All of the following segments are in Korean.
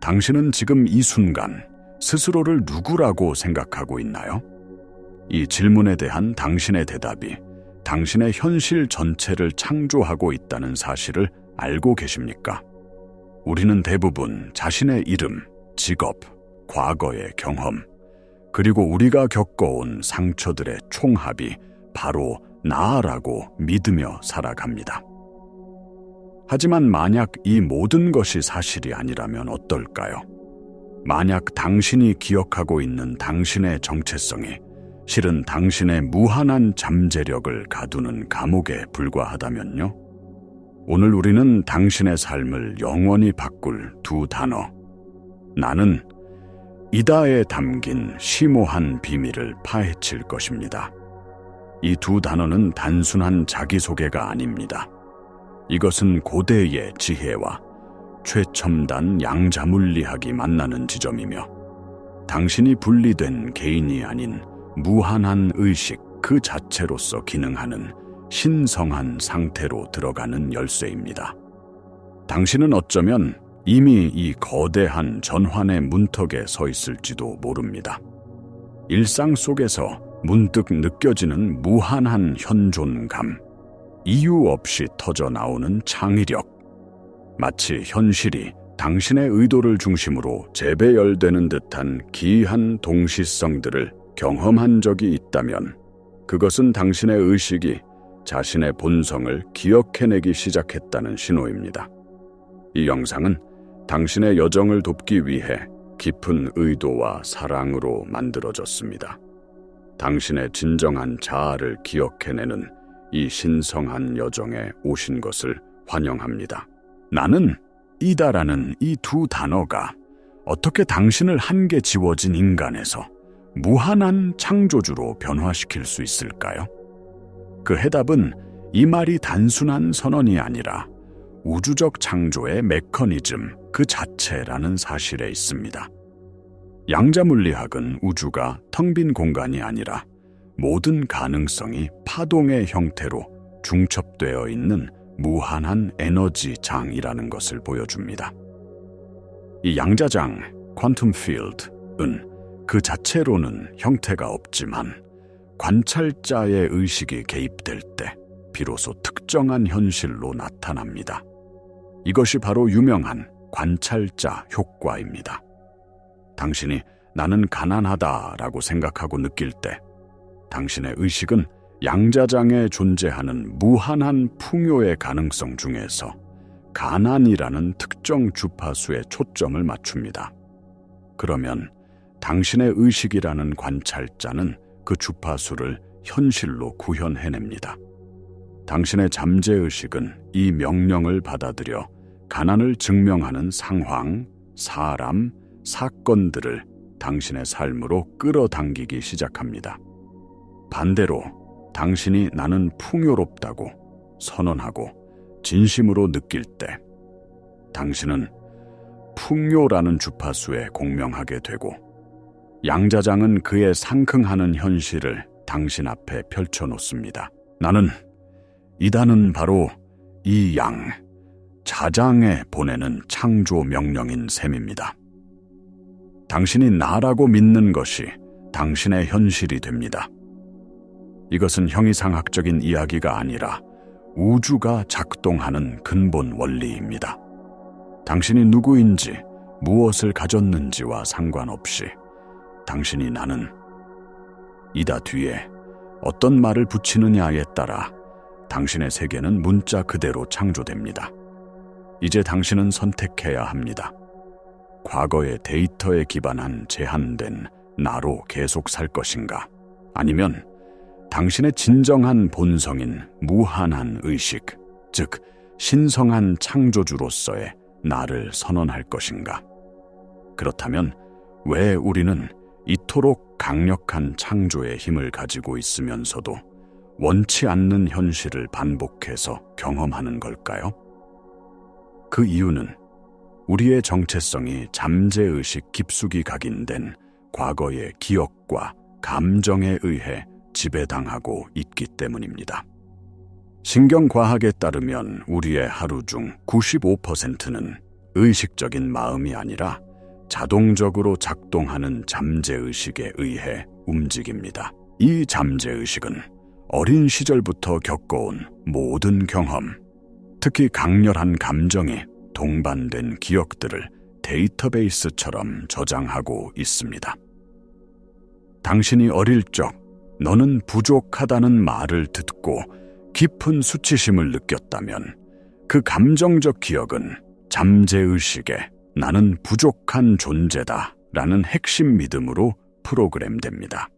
당신은 지금 이 순간 스스로를 누구라고 생각하고 있나요? 이 질문에 대한 당신의 대답이 당신의 현실 전체를 창조하고 있다는 사실을 알고 계십니까? 우리는 대부분 자신의 이름, 직업, 과거의 경험, 그리고 우리가 겪어온 상처들의 총합이 바로 나라고 믿으며 살아갑니다. 하지만 만약 이 모든 것이 사실이 아니라면 어떨까요? 만약 당신이 기억하고 있는 당신의 정체성이 실은 당신의 무한한 잠재력을 가두는 감옥에 불과하다면요? 오늘 우리는 당신의 삶을 영원히 바꿀 두 단어, 나는 이다에 담긴 심오한 비밀을 파헤칠 것입니다. 이 두 단어는 단순한 자기소개가 아닙니다. 이것은 고대의 지혜와 최첨단 양자물리학이 만나는 지점이며 당신이 분리된 개인이 아닌 무한한 의식 그 자체로서 기능하는 신성한 상태로 들어가는 열쇠입니다. 당신은 어쩌면 이미 이 거대한 전환의 문턱에 서 있을지도 모릅니다. 일상 속에서 문득 느껴지는 무한한 현존감, 이유 없이 터져나오는 창의력, 마치 현실이 당신의 의도를 중심으로 재배열되는 듯한 기이한 동시성들을 경험한 적이 있다면 그것은 당신의 의식이 자신의 본성을 기억해내기 시작했다는 신호입니다. 이 영상은 당신의 여정을 돕기 위해 깊은 의도와 사랑으로 만들어졌습니다. 당신의 진정한 자아를 기억해내는 이 신성한 여정에 오신 것을 환영합니다. 나는 이다라는 이 두 단어가 어떻게 당신을 한계 지워진 인간에서 무한한 창조주로 변화시킬 수 있을까요? 그 해답은 이 말이 단순한 선언이 아니라 우주적 창조의 메커니즘 그 자체라는 사실에 있습니다. 양자물리학은 우주가 텅 빈 공간이 아니라 모든 가능성이 파동의 형태로 중첩되어 있는 무한한 에너지 장이라는 것을 보여줍니다. 이 양자장, 퀀텀 필드는 그 자체로는 형태가 없지만 관찰자의 의식이 개입될 때 비로소 특정한 현실로 나타납니다. 이것이 바로 유명한 관찰자 효과입니다. 당신이 나는 가난하다라고 생각하고 느낄 때 당신의 의식은 양자장에 존재하는 무한한 풍요의 가능성 중에서 가난이라는 특정 주파수에 초점을 맞춥니다. 그러면 당신의 의식이라는 관찰자는 그 주파수를 현실로 구현해냅니다. 당신의 잠재의식은 이 명령을 받아들여 가난을 증명하는 상황, 사람, 사건들을 당신의 삶으로 끌어당기기 시작합니다. 반대로 당신이 나는 풍요롭다고 선언하고 진심으로 느낄 때 당신은 풍요라는 주파수에 공명하게 되고 양자장은 그의 상응하는 현실을 당신 앞에 펼쳐놓습니다. 나는 이다는 바로 이 양, 자장에 보내는 창조 명령인 셈입니다. 당신이 나라고 믿는 것이 당신의 현실이 됩니다. 이것은 형이상학적인 이야기가 아니라 우주가 작동하는 근본 원리입니다. 당신이 누구인지, 무엇을 가졌는지와 상관없이 당신이 나는 이다 뒤에 어떤 말을 붙이느냐에 따라 당신의 세계는 문자 그대로 창조됩니다. 이제 당신은 선택해야 합니다. 과거의 데이터에 기반한 제한된 나로 계속 살 것인가? 아니면 당신의 진정한 본성인 무한한 의식, 즉 신성한 창조주로서의 나를 선언할 것인가? 그렇다면 왜 우리는 이토록 강력한 창조의 힘을 가지고 있으면서도 원치 않는 현실을 반복해서 경험하는 걸까요? 그 이유는 우리의 정체성이 잠재의식 깊숙이 각인된 과거의 기억과 감정에 의해 지배당하고 있기 때문입니다. 신경과학에 따르면 우리의 하루 중 95%는 의식적인 마음이 아니라 자동적으로 작동하는 잠재의식에 의해 움직입니다. 이 잠재의식은 어린 시절부터 겪어온 모든 경험, 특히 강렬한 감정이 동반된 기억들을 데이터베이스처럼 저장하고 있습니다. 당신이 어릴 적 너는 부족하다는 말을 듣고 깊은 수치심을 느꼈다면 그 감정적 기억은 잠재의식에 나는 부족한 존재다 라는 핵심 믿음으로 프로그램됩니다.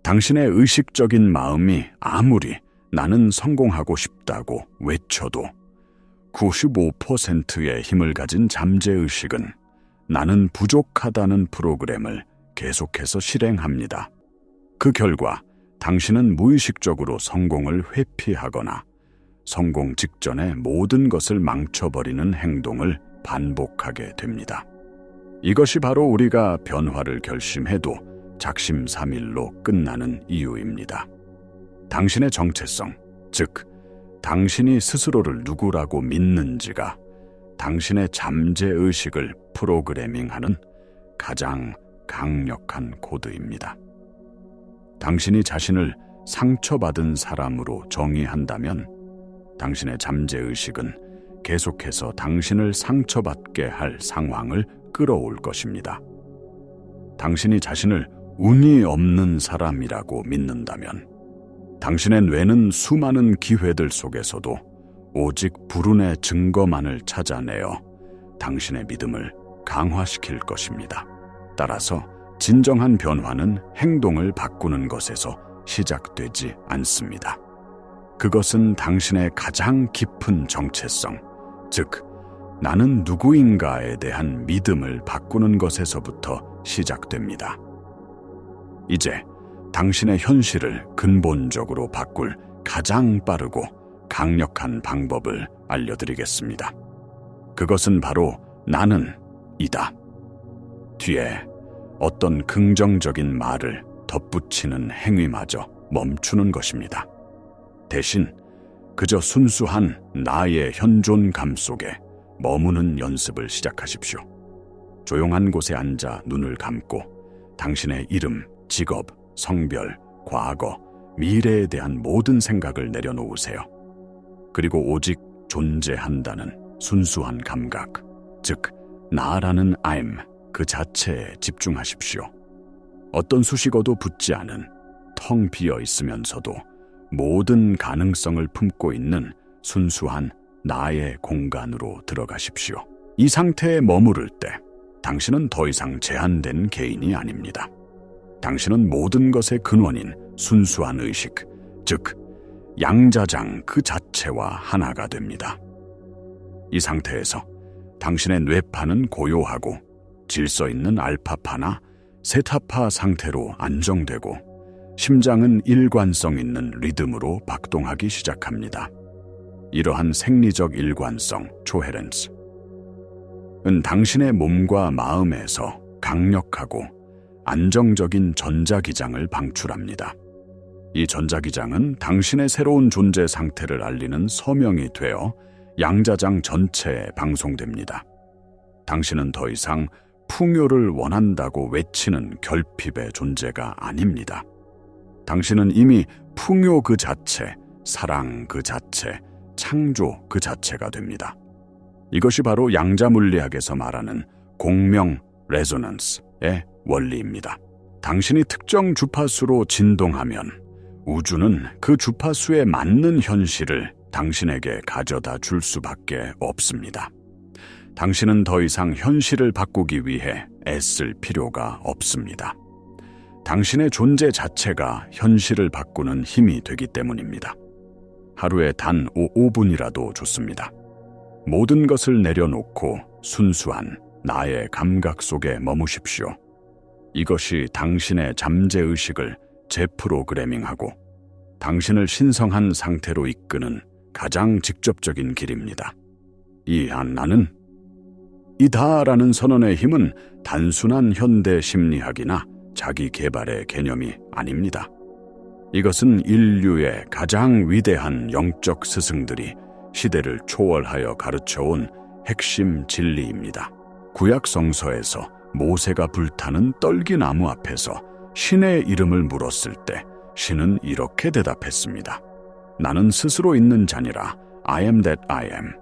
당신의 의식적인 마음이 아무리 나는 성공하고 싶다고 외쳐도 95%의 힘을 가진 잠재의식은 나는 부족하다는 프로그램을 계속해서 실행합니다. 그 결과 당신은 무의식적으로 성공을 회피하거나 성공 직전에 모든 것을 망쳐버리는 행동을 반복하게 됩니다. 이것이 바로 우리가 변화를 결심해도 작심삼일로 끝나는 이유입니다. 당신의 정체성, 즉 당신이 스스로를 누구라고 믿는지가 당신의 잠재의식을 프로그래밍하는 가장 강력한 코드입니다. 당신이 자신을 상처받은 사람으로 정의한다면 당신의 잠재의식은 계속해서 당신을 상처받게 할 상황을 끌어올 것입니다. 당신이 자신을 운이 없는 사람이라고 믿는다면 당신의 뇌는 수많은 기회들 속에서도 오직 불운의 증거만을 찾아내어 당신의 믿음을 강화시킬 것입니다. 따라서 진정한 변화는 행동을 바꾸는 것에서 시작되지 않습니다. 그것은 당신의 가장 깊은 정체성, 즉 나는 누구인가에 대한 믿음을 바꾸는 것에서부터 시작됩니다. 이제 당신의 현실을 근본적으로 바꿀 가장 빠르고 강력한 방법을 알려드리겠습니다. 그것은 바로 나는 이다. 뒤에 어떤 긍정적인 말을 덧붙이는 행위마저 멈추는 것입니다. 대신 그저 순수한 나의 현존감 속에 머무는 연습을 시작하십시오. 조용한 곳에 앉아 눈을 감고 당신의 이름, 직업, 성별, 과거, 미래에 대한 모든 생각을 내려놓으세요. 그리고 오직 존재한다는 순수한 감각, 즉 나라는 I'm 그 자체에 집중하십시오. 어떤 수식어도 붙지 않은 텅 비어 있으면서도 모든 가능성을 품고 있는 순수한 나의 공간으로 들어가십시오. 이 상태에 머무를 때 당신은 더 이상 제한된 개인이 아닙니다. 당신은 모든 것의 근원인 순수한 의식, 즉 양자장 그 자체와 하나가 됩니다. 이 상태에서 당신의 뇌파는 고요하고 질서 있는 알파파나 세타파 상태로 안정되고 심장은 일관성 있는 리듬으로 박동하기 시작합니다. 이러한 생리적 일관성, 코헤런스는 당신의 몸과 마음에서 강력하고 안정적인 전자기장을 방출합니다. 이 전자기장은 당신의 새로운 존재 상태를 알리는 서명이 되어 양자장 전체에 방송됩니다. 당신은 더 이상 풍요를 원한다고 외치는 결핍의 존재가 아닙니다. 당신은 이미 풍요 그 자체, 사랑 그 자체, 창조 그 자체가 됩니다. 이것이 바로 양자물리학에서 말하는 공명 레조넌스의 원리입니다. 당신이 특정 주파수로 진동하면 우주는 그 주파수에 맞는 현실을 당신에게 가져다 줄 수밖에 없습니다. 당신은 더 이상 현실을 바꾸기 위해 애쓸 필요가 없습니다. 당신의 존재 자체가 현실을 바꾸는 힘이 되기 때문입니다. 하루에 단 5분이라도 좋습니다. 모든 것을 내려놓고 순수한 나의 감각 속에 머무십시오. 이것이 당신의 잠재의식을 재프로그래밍하고 당신을 신성한 상태로 이끄는 가장 직접적인 길입니다. 이 나는 이다라는 선언의 힘은 단순한 현대 심리학이나 자기 개발의 개념이 아닙니다. 이것은 인류의 가장 위대한 영적 스승들이 시대를 초월하여 가르쳐온 핵심 진리입니다. 구약 성서에서 모세가 불타는 떨기나무 앞에서 신의 이름을 물었을 때 신은 이렇게 대답했습니다. 나는 스스로 있는 자니라. I am that I am.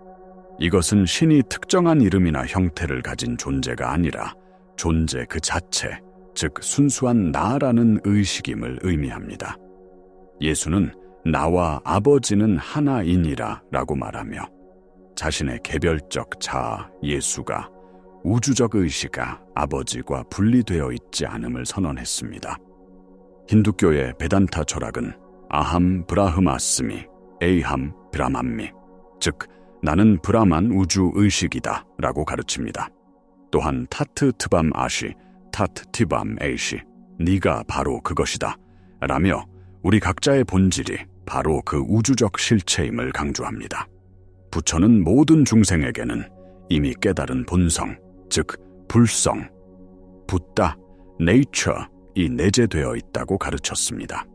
이것은 신이 특정한 이름이나 형태를 가진 존재가 아니라 존재 그 자체, 즉 순수한 나라는 의식임을 의미합니다. 예수는 나와 아버지는 하나이니라 라고 말하며 자신의 개별적 자아 예수가 우주적 의식가 아버지와 분리되어 있지 않음을 선언했습니다. 힌두교의 베단타 철학은 아함 브라흐마스미, 에이함 브라만미, 즉 나는 브라만 우주 의식이다 라고 가르칩니다. 또한 타트 트밤 아시, 타트 티밤 에이시, 네가 바로 그것이다 라며 우리 각자의 본질이 바로 그 우주적 실체임을 강조합니다. 부처는 모든 중생에게는 이미 깨달은 본성, 즉 불성, 붓다, 네이처이 내재되어 있다고 가르쳤습니다.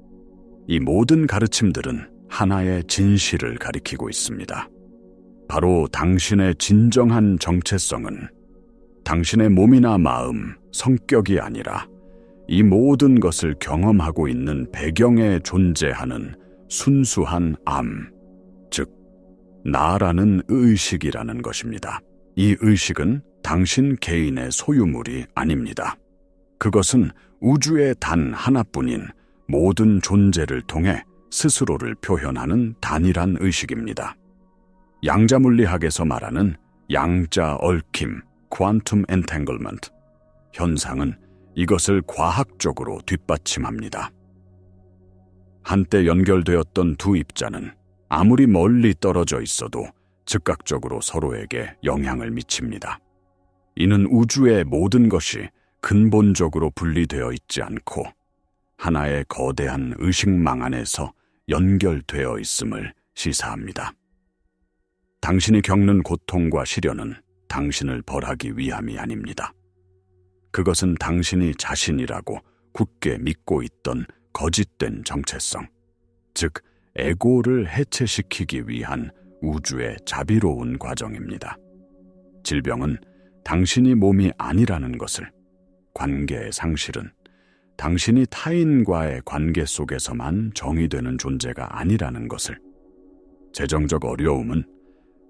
이 모든 가르침들은 하나의 진실을 가리키고 있습니다. 바로 당신의 진정한 정체성은 당신의 몸이나 마음, 성격이 아니라 이 모든 것을 경험하고 있는 배경에 존재하는 순수한 암, 즉 나라는 의식이라는 것입니다. 이 의식은 당신 개인의 소유물이 아닙니다. 그것은 우주의 단 하나뿐인 모든 존재를 통해 스스로를 표현하는 단일한 의식입니다. 양자물리학에서 말하는 양자 얽힘, quantum entanglement 현상은 이것을 과학적으로 뒷받침합니다. 한때 연결되었던 두 입자는 아무리 멀리 떨어져 있어도 즉각적으로 서로에게 영향을 미칩니다. 이는 우주의 모든 것이 근본적으로 분리되어 있지 않고 하나의 거대한 의식망 안에서 연결되어 있음을 시사합니다. 당신이 겪는 고통과 시련은 당신을 벌하기 위함이 아닙니다. 그것은 당신이 자신이라고 굳게 믿고 있던 거짓된 정체성, 즉 에고를 해체시키기 위한 우주의 자비로운 과정입니다. 질병은 당신이 몸이 아니라는 것을, 관계의 상실은 당신이 타인과의 관계 속에서만 정의되는 존재가 아니라는 것을, 재정적 어려움은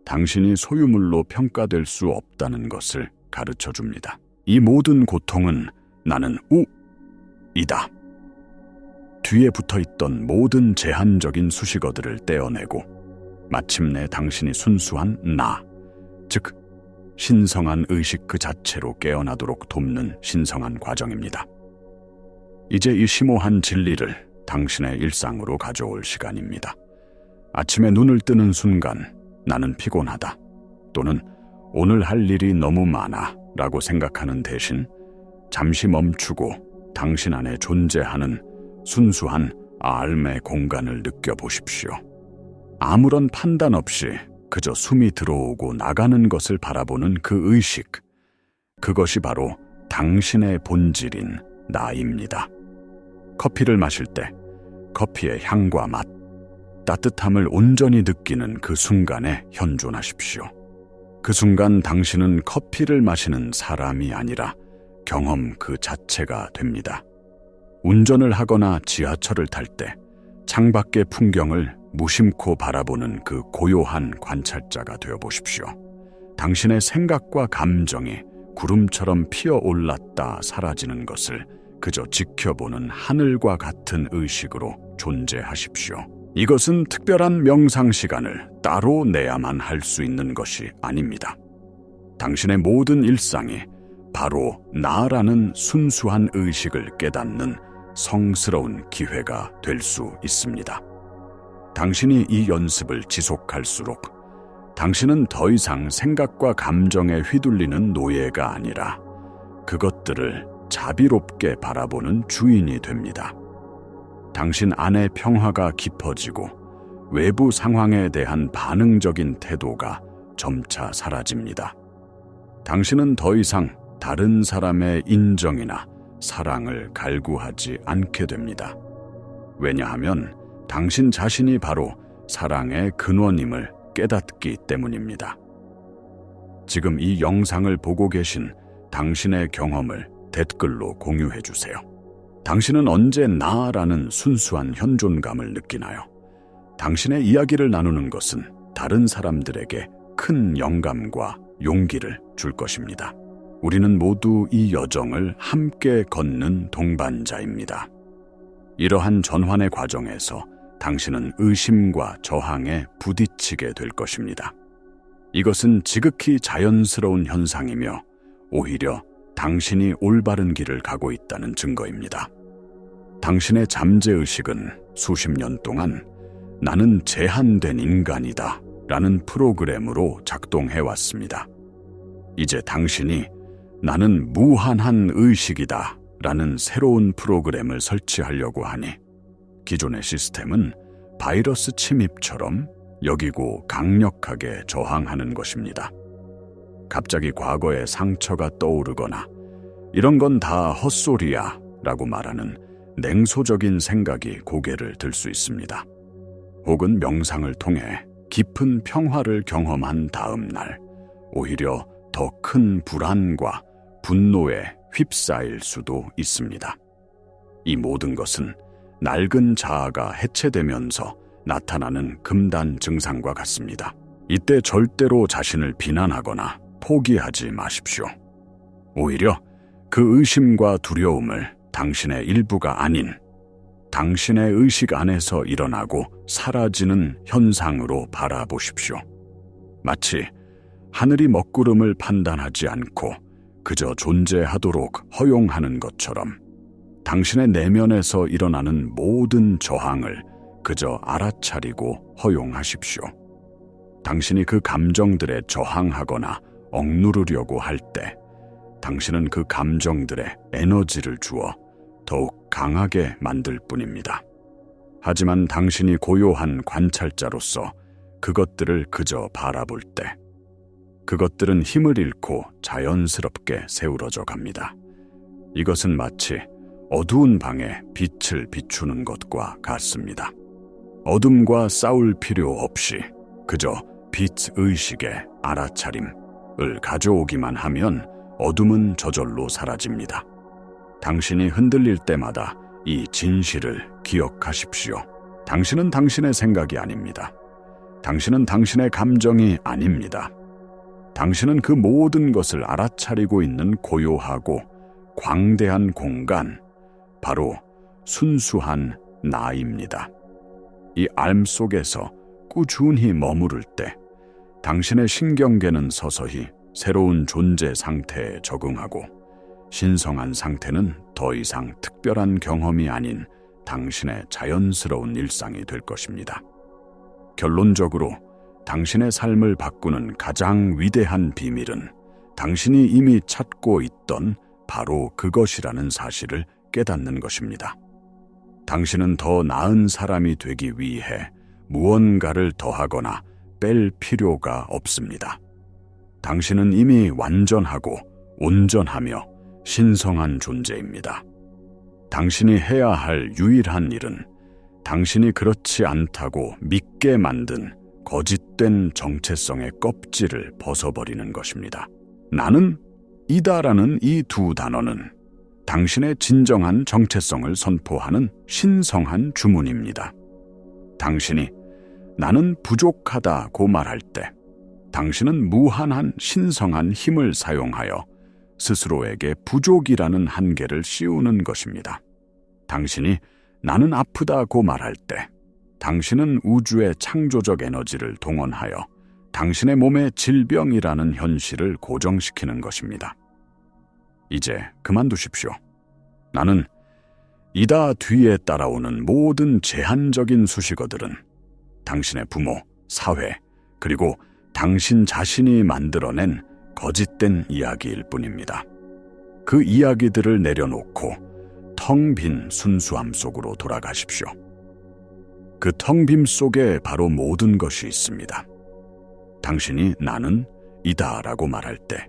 당신이 소유물로 평가될 수 없다는 것을 가르쳐 줍니다. 이 모든 고통은 나는 우이다. 뒤에 붙어있던 모든 제한적인 수식어들을 떼어내고 마침내 당신이 순수한 나, 즉 신성한 의식 그 자체로 깨어나도록 돕는 신성한 과정입니다. 이제 이 심오한 진리를 당신의 일상으로 가져올 시간입니다. 아침에 눈을 뜨는 순간 나는 피곤하다 또는 오늘 할 일이 너무 많아 라고 생각하는 대신 잠시 멈추고 당신 안에 존재하는 순수한 알의 공간을 느껴보십시오. 아무런 판단 없이 그저 숨이 들어오고 나가는 것을 바라보는 그 의식, 그것이 바로 당신의 본질인 나입니다. 커피를 마실 때 커피의 향과 맛, 따뜻함을 온전히 느끼는 그 순간에 현존하십시오. 그 순간 당신은 커피를 마시는 사람이 아니라 경험 그 자체가 됩니다. 운전을 하거나 지하철을 탈 때 창밖의 풍경을 무심코 바라보는 그 고요한 관찰자가 되어보십시오. 당신의 생각과 감정이 구름처럼 피어올랐다 사라지는 것을 그저 지켜보는 하늘과 같은 의식으로 존재하십시오. 이것은 특별한 명상 시간을 따로 내야만 할 수 있는 것이 아닙니다. 당신의 모든 일상이 바로 나라는 순수한 의식을 깨닫는 성스러운 기회가 될 수 있습니다. 당신이 이 연습을 지속할수록 당신은 더 이상 생각과 감정에 휘둘리는 노예가 아니라 그것들을 자비롭게 바라보는 주인이 됩니다. 당신 안의 평화가 깊어지고 외부 상황에 대한 반응적인 태도가 점차 사라집니다. 당신은 더 이상 다른 사람의 인정이나 사랑을 갈구하지 않게 됩니다. 왜냐하면 당신 자신이 바로 사랑의 근원임을 깨닫기 때문입니다. 지금 이 영상을 보고 계신 당신의 경험을 댓글로 공유해 주세요. 당신은 언제 나라는 순수한 현존감을 느끼나요? 당신의 이야기를 나누는 것은 다른 사람들에게 큰 영감과 용기를 줄 것입니다. 우리는 모두 이 여정을 함께 걷는 동반자입니다. 이러한 전환의 과정에서 당신은 의심과 저항에 부딪히게 될 것입니다. 이것은 지극히 자연스러운 현상이며 오히려 당신이 올바른 길을 가고 있다는 증거입니다. 당신의 잠재의식은 수십 년 동안 나는 제한된 인간이다 라는 프로그램으로 작동해왔습니다. 이제 당신이 나는 무한한 의식이다 라는 새로운 프로그램을 설치하려고 하니 기존의 시스템은 바이러스 침입처럼 여기고 강력하게 저항하는 것입니다. 갑자기 과거의 상처가 떠오르거나 이런 건 다 헛소리야 라고 말하는 냉소적인 생각이 고개를 들 수 있습니다. 혹은 명상을 통해 깊은 평화를 경험한 다음 날 오히려 더 큰 불안과 분노에 휩싸일 수도 있습니다. 이 모든 것은 낡은 자아가 해체되면서 나타나는 금단 증상과 같습니다. 이때 절대로 자신을 비난하거나 포기하지 마십시오. 오히려 그 의심과 두려움을 당신의 일부가 아닌 당신의 의식 안에서 일어나고 사라지는 현상으로 바라보십시오. 마치 하늘이 먹구름을 판단하지 않고 그저 존재하도록 허용하는 것처럼 당신의 내면에서 일어나는 모든 저항을 그저 알아차리고 허용하십시오. 당신이 그 감정들에 저항하거나 억누르려고 할 때 당신은 그 감정들에 에너지를 주어 더욱 강하게 만들 뿐입니다. 하지만 당신이 고요한 관찰자로서 그것들을 그저 바라볼 때 그것들은 힘을 잃고 자연스럽게 세우러져 갑니다. 이것은 마치 어두운 방에 빛을 비추는 것과 같습니다. 어둠과 싸울 필요 없이 그저 빛 의식의 알아차림을 가져오기만 하면 어둠은 저절로 사라집니다. 당신이 흔들릴 때마다 이 진실을 기억하십시오. 당신은 당신의 생각이 아닙니다. 당신은 당신의 감정이 아닙니다. 당신은 그 모든 것을 알아차리고 있는 고요하고 광대한 공간, 바로 순수한 나입니다. 이 알 속에서 꾸준히 머무를 때 당신의 신경계는 서서히 새로운 존재 상태에 적응하고 신성한 상태는 더 이상 특별한 경험이 아닌 당신의 자연스러운 일상이 될 것입니다. 결론적으로 당신의 삶을 바꾸는 가장 위대한 비밀은 당신이 이미 찾고 있던 바로 그것이라는 사실을 깨닫는 것입니다. 당신은 더 나은 사람이 되기 위해 무언가를 더하거나 뺄 필요가 없습니다. 당신은 이미 완전하고 온전하며 신성한 존재입니다. 당신이 해야 할 유일한 일은 당신이 그렇지 않다고 믿게 만든 거짓된 정체성의 껍질을 벗어버리는 것입니다. 나는 이다라는 이 두 단어는 당신의 진정한 정체성을 선포하는 신성한 주문입니다. 당신이 나는 부족하다고 말할 때 당신은 무한한 신성한 힘을 사용하여 스스로에게 부족이라는 한계를 씌우는 것입니다. 당신이 나는 아프다고 말할 때 당신은 우주의 창조적 에너지를 동원하여 당신의 몸에 질병이라는 현실을 고정시키는 것입니다. 이제 그만두십시오. 나는 이다 뒤에 따라오는 모든 제한적인 수식어들은 당신의 부모, 사회, 그리고 당신 자신이 만들어낸 거짓된 이야기일 뿐입니다. 그 이야기들을 내려놓고 텅 빈 순수함 속으로 돌아가십시오. 그 텅 빔 속에 바로 모든 것이 있습니다. 당신이 나는 이다라고 말할 때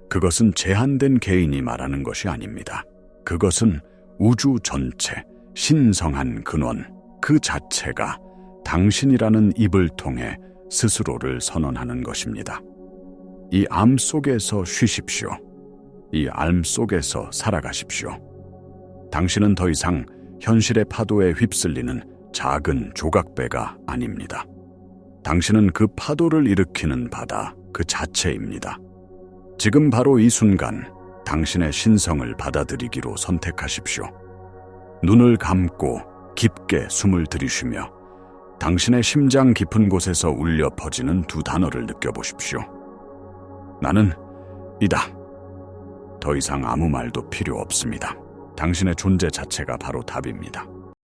그것은 제한된 개인이 말하는 것이 아닙니다. 그것은 우주 전체, 신성한 근원, 그 자체가 당신이라는 입을 통해 스스로를 선언하는 것입니다. 이 암 속에서 쉬십시오. 이 알 속에서 살아가십시오. 당신은 더 이상 현실의 파도에 휩쓸리는 작은 조각배가 아닙니다. 당신은 그 파도를 일으키는 바다 그 자체입니다. 지금 바로 이 순간 당신의 신성을 받아들이기로 선택하십시오. 눈을 감고 깊게 숨을 들이쉬며 당신의 심장 깊은 곳에서 울려 퍼지는 두 단어를 느껴보십시오. 나는 이다. 더 이상 아무 말도 필요 없습니다. 당신의 존재 자체가 바로 답입니다.